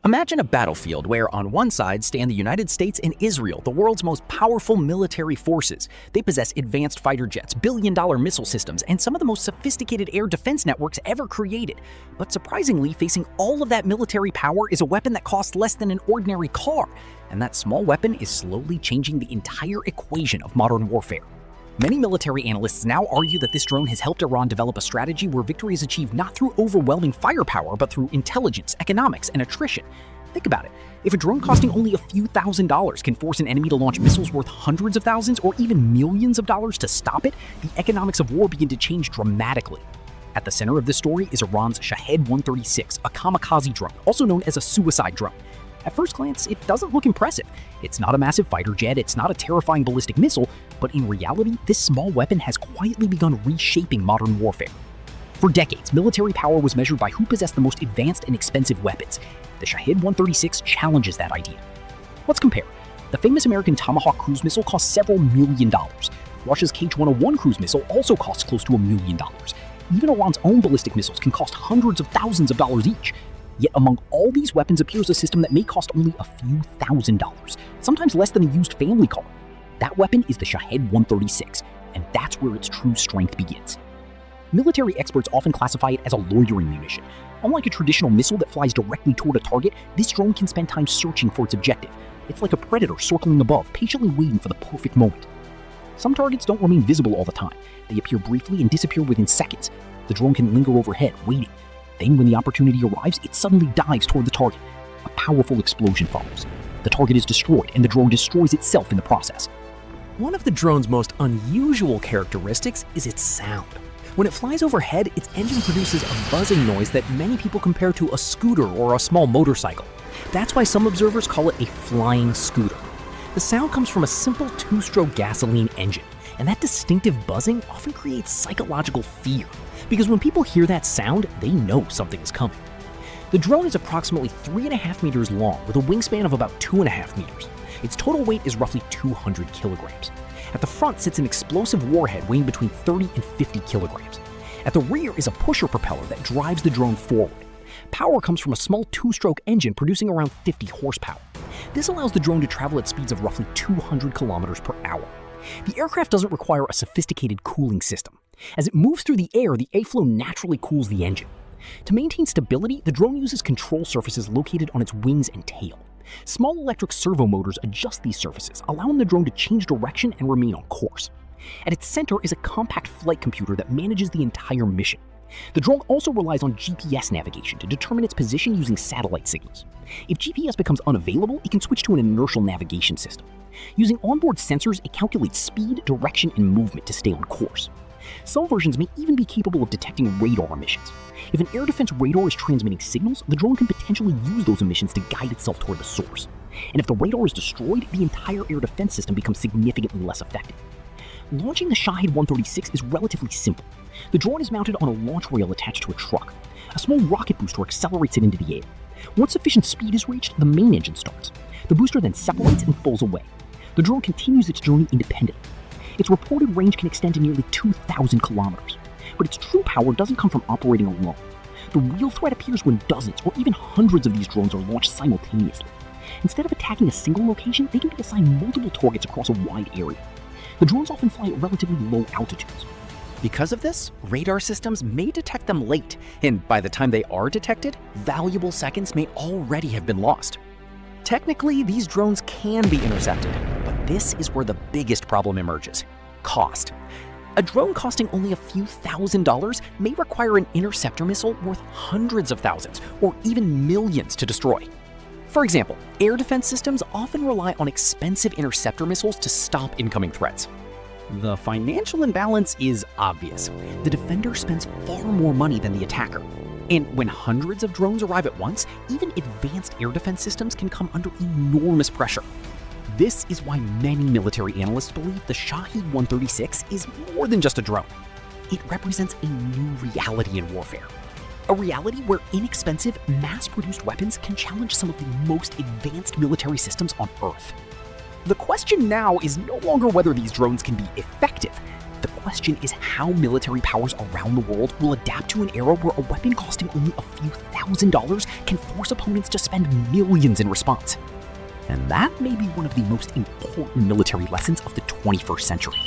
Imagine a battlefield where on one side stand the United States and Israel, the world's most powerful military forces. They possess advanced fighter jets, billion-dollar missile systems, and some of the most sophisticated air defense networks ever created. But surprisingly, facing all of that military power is a weapon that costs less than an ordinary car. And that small weapon is slowly changing the entire equation of modern warfare. Many military analysts now argue that this drone has helped Iran develop a strategy where victory is achieved not through overwhelming firepower, but through intelligence, economics, and attrition. Think about it. If a drone costing only a few $1,000s can force an enemy to launch missiles worth hundreds of thousands or even millions of dollars to stop it, the economics of war begin to change dramatically. At the center of this story is Iran's Shahed 136, a kamikaze drone, also known as a suicide drone. At first glance, it doesn't look impressive. It's not a massive fighter jet, it's not a terrifying ballistic missile, but in reality, this small weapon has quietly begun reshaping modern warfare. For decades, military power was measured by who possessed the most advanced and expensive weapons. The Shahed 136 challenges that idea. Let's compare. The famous American Tomahawk cruise missile costs several $1 million. Russia's KH-101 cruise missile also costs close to $1 million. Even Iran's own ballistic missiles can cost hundreds of thousands of dollars each. Yet among all these weapons appears a system that may cost only a few $1,000s, sometimes less than a used family car. That weapon is the Shahed 136, and that's where its true strength begins. Military experts often classify it as a loitering munition. Unlike a traditional missile that flies directly toward a target, this drone can spend time searching for its objective. It's like a predator circling above, patiently waiting for the perfect moment. Some targets don't remain visible all the time. They appear briefly and disappear within seconds. The drone can linger overhead, waiting. Then, when the opportunity arrives, it suddenly dives toward the target. A powerful explosion follows. The target is destroyed, and the drone destroys itself in the process. One of the drone's most unusual characteristics is its sound. When it flies overhead, its engine produces a buzzing noise that many people compare to a scooter or a small motorcycle. That's why some observers call it a flying scooter. The sound comes from a simple two-stroke gasoline engine, and that distinctive buzzing often creates psychological fear. Because when people hear that sound, they know something is coming. The drone is approximately 3.5 meters long with a wingspan of about 2.5 meters. Its total weight is roughly 200 kilograms. At the front sits an explosive warhead weighing between 30 and 50 kilograms. At the rear is a pusher propeller that drives the drone forward. Power comes from a small two-stroke engine producing around 50 horsepower. This allows the drone to travel at speeds of roughly 200 kilometers per hour. The aircraft doesn't require a sophisticated cooling system. As it moves through the airflow naturally cools the engine. To maintain stability, the drone uses control surfaces located on its wings and tail. Small electric servo motors adjust these surfaces, allowing the drone to change direction and remain on course. At its center is a compact flight computer that manages the entire mission. The drone also relies on GPS navigation to determine its position using satellite signals. If GPS becomes unavailable, it can switch to an inertial navigation system. Using onboard sensors, it calculates speed, direction, and movement to stay on course. Some versions may even be capable of detecting radar emissions. If an air defense radar is transmitting signals, the drone can potentially use those emissions to guide itself toward the source. And if the radar is destroyed, the entire air defense system becomes significantly less effective. Launching the Shahed 136 is relatively simple. The drone is mounted on a launch rail attached to a truck. A small rocket booster accelerates it into the air. Once sufficient speed is reached, the main engine starts. The booster then separates and falls away. The drone continues its journey independently. Its reported range can extend to nearly 2,000 kilometers. But its true power doesn't come from operating alone. The real threat appears when dozens or even hundreds of these drones are launched simultaneously. Instead of attacking a single location, they can be assigned multiple targets across a wide area. The drones often fly at relatively low altitudes. Because of this, radar systems may detect them late, and by the time they are detected, valuable seconds may already have been lost. Technically, these drones can be intercepted, but this is where the biggest problem emerges: cost. A drone costing only a few $1,000s may require an interceptor missile worth hundreds of thousands or even millions to destroy. For example, air defense systems often rely on expensive interceptor missiles to stop incoming threats. The financial imbalance is obvious. The defender spends far more money than the attacker. And when hundreds of drones arrive at once, even advanced air defense systems can come under enormous pressure. This is why many military analysts believe the Shahed 136 is more than just a drone. It represents a new reality in warfare. A reality where inexpensive, mass-produced weapons can challenge some of the most advanced military systems on Earth. The question now is no longer whether these drones can be effective. The question is how military powers around the world will adapt to an era where a weapon costing only a few $1,000s can can force opponents to spend millions in response. And that may be one of the most important military lessons of the 21st century.